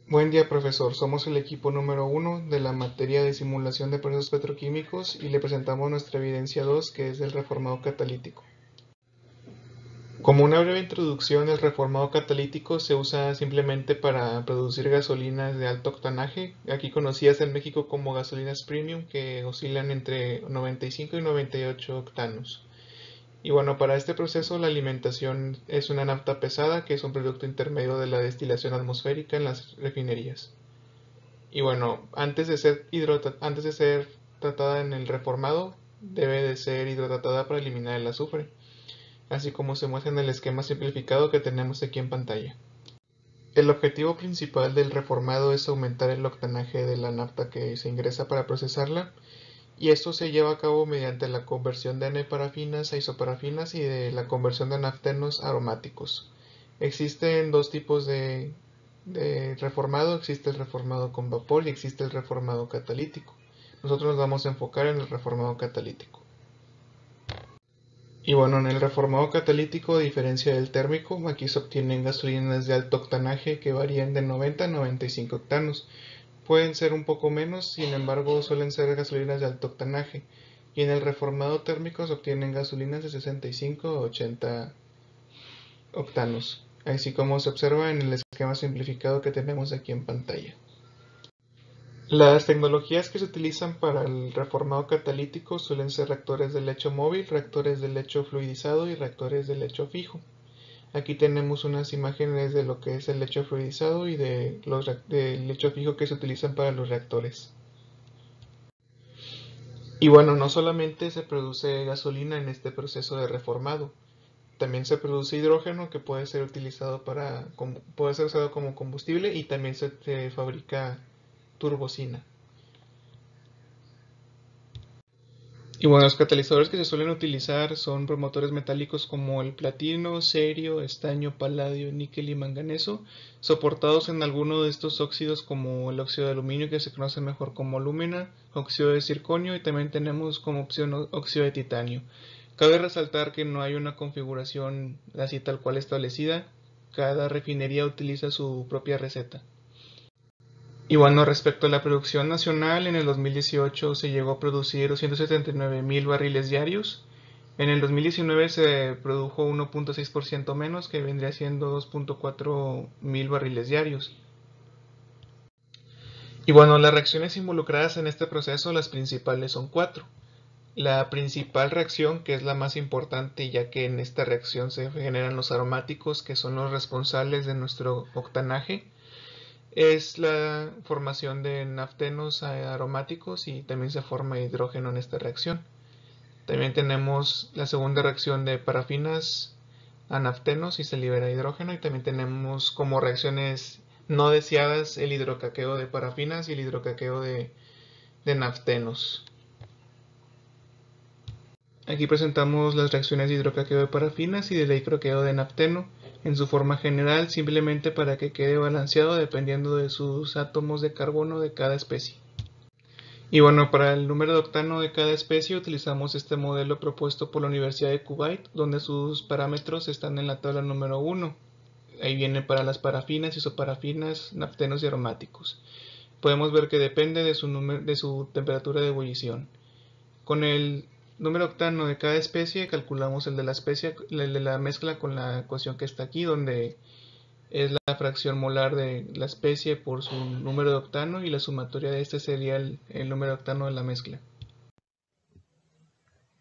Buen día, profesor. Somos el equipo número 1 de la materia de simulación de procesos petroquímicos y le presentamos nuestra evidencia 2, que es el reformado catalítico. Como una breve introducción, el reformado catalítico se usa simplemente para producir gasolinas de alto octanaje, aquí conocidas en México como gasolinas premium, que oscilan entre 95 y 98 octanos. Y bueno, para este proceso la alimentación es una nafta pesada, que es un producto intermedio de la destilación atmosférica en las refinerías. Y bueno, antes de ser tratada en el reformado, debe de ser hidratada para eliminar el azufre, así como se muestra en el esquema simplificado que tenemos aquí en pantalla. El objetivo principal del reformado es aumentar el octanaje de la nafta que se ingresa para procesarla, y esto se lleva a cabo mediante la conversión de N-parafinas a isoparafinas y de la conversión de naftenos aromáticos. Existen dos tipos de reformado, existe el reformado con vapor y existe el reformado catalítico. Nosotros nos vamos a enfocar en el reformado catalítico. Y bueno, en el reformado catalítico, a diferencia del térmico, aquí se obtienen gasolinas de alto octanaje que varían de 90 a 95 octanos. Pueden ser un poco menos, sin embargo suelen ser gasolinas de alto octanaje. Y en el reformado térmico se obtienen gasolinas de 65 a 80 octanos, así como se observa en el esquema simplificado que tenemos aquí en pantalla. Las tecnologías que se utilizan para el reformado catalítico suelen ser reactores de lecho móvil, reactores de lecho fluidizado y reactores de lecho fijo. Aquí tenemos unas imágenes de lo que es el lecho fluidizado y del lecho fijo que se utilizan para los reactores. Y bueno, no solamente se produce gasolina en este proceso de reformado, también se produce hidrógeno que puede ser utilizado puede ser usado como combustible, y también se fabrica turbocina. Y bueno, los catalizadores que se suelen utilizar son promotores metálicos como el platino, cerio, estaño, paladio, níquel y manganeso, soportados en alguno de estos óxidos como el óxido de aluminio, que se conoce mejor como alúmina, óxido de circonio, y también tenemos como opción óxido de titanio. Cabe resaltar que no hay una configuración así tal cual establecida, cada refinería utiliza su propia receta. Y bueno, respecto a la producción nacional, en el 2018 se llegó a producir 279.000 barriles diarios. En el 2019 se produjo 1.6% menos, que vendría siendo 2.4 mil barriles diarios. Y bueno, las reacciones involucradas en este proceso, las principales son cuatro. La principal reacción, que es la más importante, ya que en esta reacción se generan los aromáticos, que son los responsables de nuestro octanaje, es la formación de naftenos aromáticos, y también se forma hidrógeno en esta reacción. También tenemos la segunda reacción de parafinas a naftenos y se libera hidrógeno, y también tenemos como reacciones no deseadas el hidrocaqueo de parafinas y el hidrocaqueo de naftenos. Aquí presentamos las reacciones de hidrocaqueo de parafinas y de hidrocaqueo de nafteno en su forma general, simplemente para que quede balanceado dependiendo de sus átomos de carbono de cada especie. Y bueno, para el número de octano de cada especie utilizamos este modelo propuesto por la Universidad de Kuwait, donde sus parámetros están en la tabla número 1. Ahí viene para las parafinas, isoparafinas, naftenos y aromáticos. Podemos ver que depende de su temperatura de ebullición. Con el número octano de cada especie calculamos el de la mezcla con la ecuación que está aquí, donde es la fracción molar de la especie por su número de octano, y la sumatoria de este sería el número de octano de la mezcla.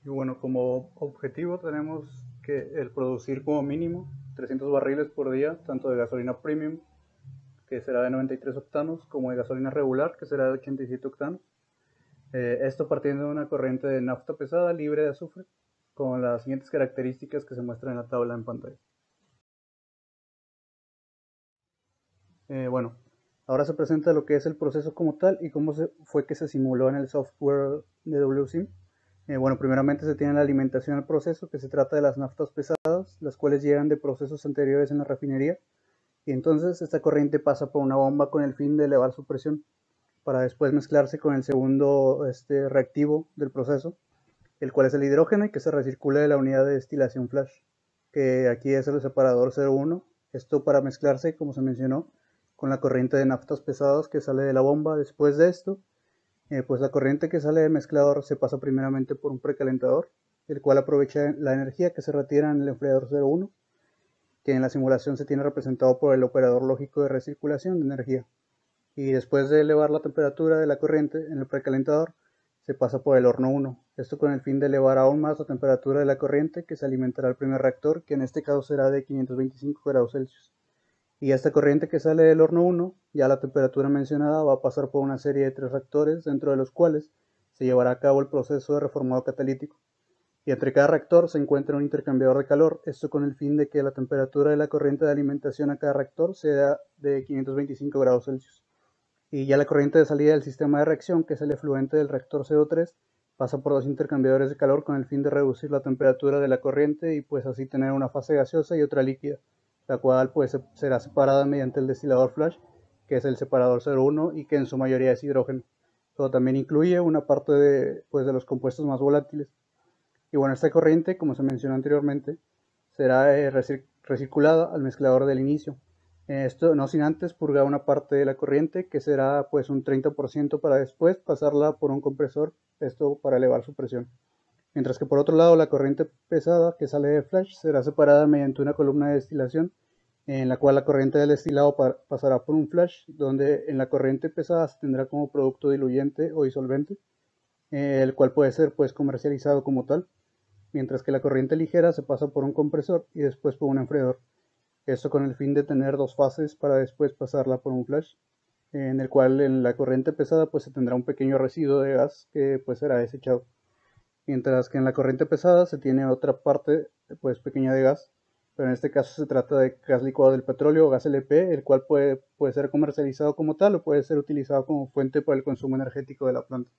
Y bueno, como objetivo tenemos que el producir como mínimo 300 barriles por día, tanto de gasolina premium, que será de 93 octanos, como de gasolina regular, que será de 87 octanos. Esto partiendo de una corriente de nafta pesada libre de azufre, con las siguientes características que se muestran en la tabla en pantalla. Bueno, ahora se presenta lo que es el proceso como tal y cómo fue que se simuló en el software de WSIM. Bueno, primeramente se tiene la alimentación al proceso, que se trata de las naftas pesadas, las cuales llegan de procesos anteriores en la refinería, y entonces esta corriente pasa por una bomba con el fin de elevar su presión, para después mezclarse con el segundo reactivo del proceso, el cual es el hidrógeno, y que se recircula de la unidad de destilación flash, que aquí es el separador 01. Esto para mezclarse, como se mencionó, con la corriente de naftas pesadas que sale de la bomba. Después de esto, pues la corriente que sale del mezclador se pasa primeramente por un precalentador, el cual aprovecha la energía que se retira en el enfriador 01, que en la simulación se tiene representado por el operador lógico de recirculación de energía. Y después de elevar la temperatura de la corriente en el precalentador, se pasa por el horno 1, esto con el fin de elevar aún más la temperatura de la corriente que se alimentará al primer reactor, que en este caso será de 525 grados Celsius. Y esta corriente que sale del horno 1, ya la temperatura mencionada va a pasar por una serie de 3 reactores, dentro de los cuales se llevará a cabo el proceso de reformado catalítico. Y entre cada reactor se encuentra un intercambiador de calor, esto con el fin de que la temperatura de la corriente de alimentación a cada reactor sea de 525 grados Celsius. Y ya la corriente de salida del sistema de reacción, que es el efluente del reactor CO3, pasa por dos intercambiadores de calor con el fin de reducir la temperatura de la corriente y pues así tener una fase gaseosa y otra líquida, la cual pues será separada mediante el destilador flash, que es el separador 01 y que en su mayoría es hidrógeno. Pero también incluye una parte de los compuestos más volátiles. Y bueno, esta corriente, como se mencionó anteriormente, será recirculada al mezclador del inicio. Esto no sin antes purgar una parte de la corriente, que será pues un 30%, para después pasarla por un compresor, esto para elevar su presión. Mientras que por otro lado la corriente pesada que sale de flash será separada mediante una columna de destilación, en la cual la corriente del destilado pasará por un flash, donde en la corriente pesada se tendrá como producto diluyente o disolvente, el cual puede ser pues comercializado como tal, mientras que la corriente ligera se pasa por un compresor y después por un enfriador. Esto con el fin de tener dos fases para después pasarla por un flash, en el cual en la corriente pesada pues se tendrá un pequeño residuo de gas que pues será desechado, mientras que en la corriente pesada se tiene otra parte pues pequeña de gas, pero en este caso se trata de gas licuado del petróleo o gas LP, el cual puede ser comercializado como tal o puede ser utilizado como fuente para el consumo energético de la planta.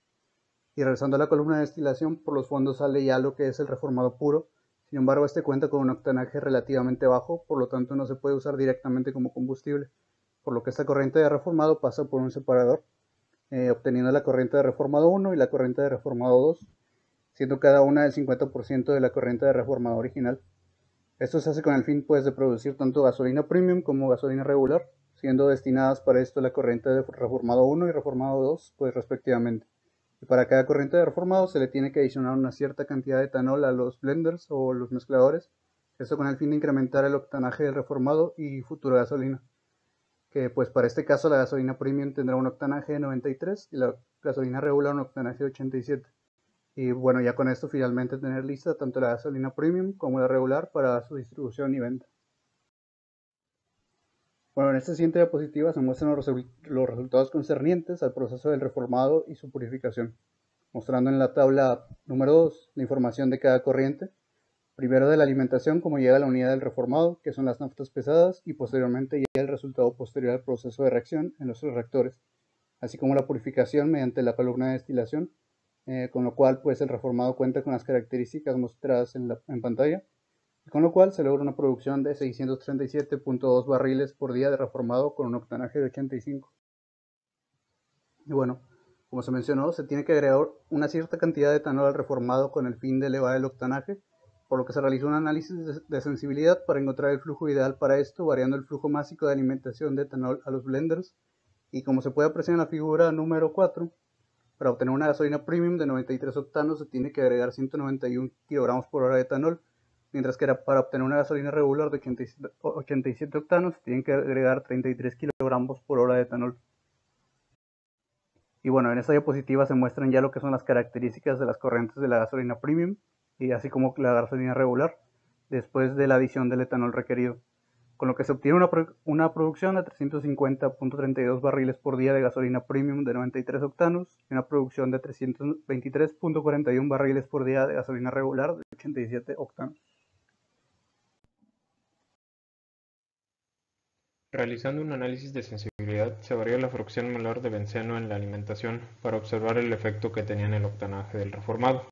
Y regresando a la columna de destilación, por los fondos sale ya lo que es el reformado puro. Sin embargo, este cuenta con un octanaje relativamente bajo, por lo tanto no se puede usar directamente como combustible, por lo que esta corriente de reformado pasa por un separador, obteniendo la corriente de reformado 1 y la corriente de reformado 2, siendo cada una el 50% de la corriente de reformado original. Esto se hace con el fin pues de producir tanto gasolina premium como gasolina regular, siendo destinadas para esto la corriente de reformado 1 y reformado 2 pues respectivamente. Y para cada corriente de reformado se le tiene que adicionar una cierta cantidad de etanol a los blenders o los mezcladores, esto con el fin de incrementar el octanaje del reformado y futura gasolina, que pues para este caso la gasolina premium tendrá un octanaje de 93 y la gasolina regular un octanaje de 87. Y bueno, ya con esto finalmente tener lista tanto la gasolina premium como la regular para su distribución y venta. Bueno, en esta siguiente diapositiva se muestran los resultados concernientes al proceso del reformado y su purificación, mostrando en la tabla número 2 la información de cada corriente, primero de la alimentación, como llega a la unidad del reformado, que son las naftas pesadas, y posteriormente ya el resultado posterior al proceso de reacción en los reactores, así como la purificación mediante la columna de destilación, con lo cual pues el reformado cuenta con las características mostradas en pantalla, con lo cual se logra una producción de 637.2 barriles por día de reformado con un octanaje de 85. Y bueno, como se mencionó, se tiene que agregar una cierta cantidad de etanol al reformado con el fin de elevar el octanaje, por lo que se realizó un análisis de sensibilidad para encontrar el flujo ideal para esto, variando el flujo másico de alimentación de etanol a los blenders. Y como se puede apreciar en la figura número 4, para obtener una gasolina premium de 93 octanos se tiene que agregar 191 kg por hora de etanol, mientras que para obtener una gasolina regular de 87 octanos se tienen que agregar 33 kg por hora de etanol. Y bueno, en esta diapositiva se muestran ya lo que son las características de las corrientes de la gasolina premium, y así como la gasolina regular, después de la adición del etanol requerido, con lo que se obtiene una producción de 350.32 barriles por día de gasolina premium de 93 octanos y una producción de 323.41 barriles por día de gasolina regular de 87 octanos. Realizando un análisis de sensibilidad, se varía la fracción molar de benceno en la alimentación para observar el efecto que tenía en el octanaje del reformado.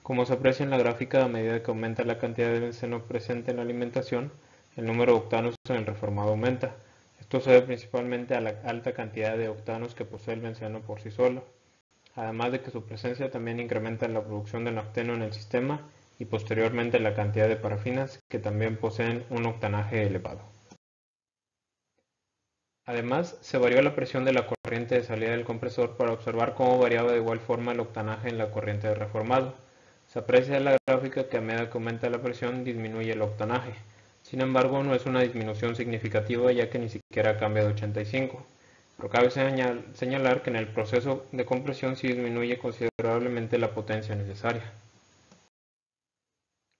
Como se aprecia en la gráfica, a medida que aumenta la cantidad de benceno presente en la alimentación, el número de octanos en el reformado aumenta. Esto se debe principalmente a la alta cantidad de octanos que posee el benceno por sí solo, además de que su presencia también incrementa la producción de naftaleno en el sistema y posteriormente la cantidad de parafinas que también poseen un octanaje elevado. Además, se varió la presión de la corriente de salida del compresor para observar cómo variaba de igual forma el octanaje en la corriente de reformado. Se aprecia en la gráfica que a medida que aumenta la presión disminuye el octanaje. Sin embargo, no es una disminución significativa ya que ni siquiera cambia de 85. Pero cabe señalar que en el proceso de compresión sí disminuye considerablemente la potencia necesaria.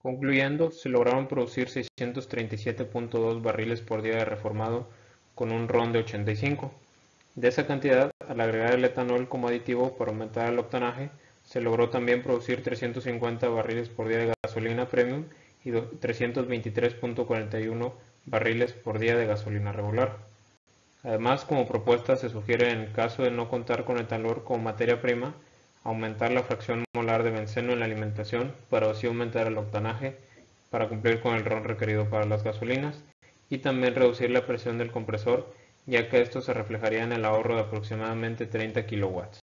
Concluyendo, se lograron producir 637.2 barriles por día de reformado con un RON de 85. De esa cantidad, al agregar el etanol como aditivo para aumentar el octanaje, se logró también producir 350 barriles por día de gasolina premium y 323.41 barriles por día de gasolina regular. Además, como propuesta se sugiere en caso de no contar con etanol como materia prima, aumentar la fracción molar de benceno en la alimentación para así aumentar el octanaje para cumplir con el RON requerido para las gasolinas y también reducir la presión del compresor, ya que esto se reflejaría en el ahorro de aproximadamente 30 kW.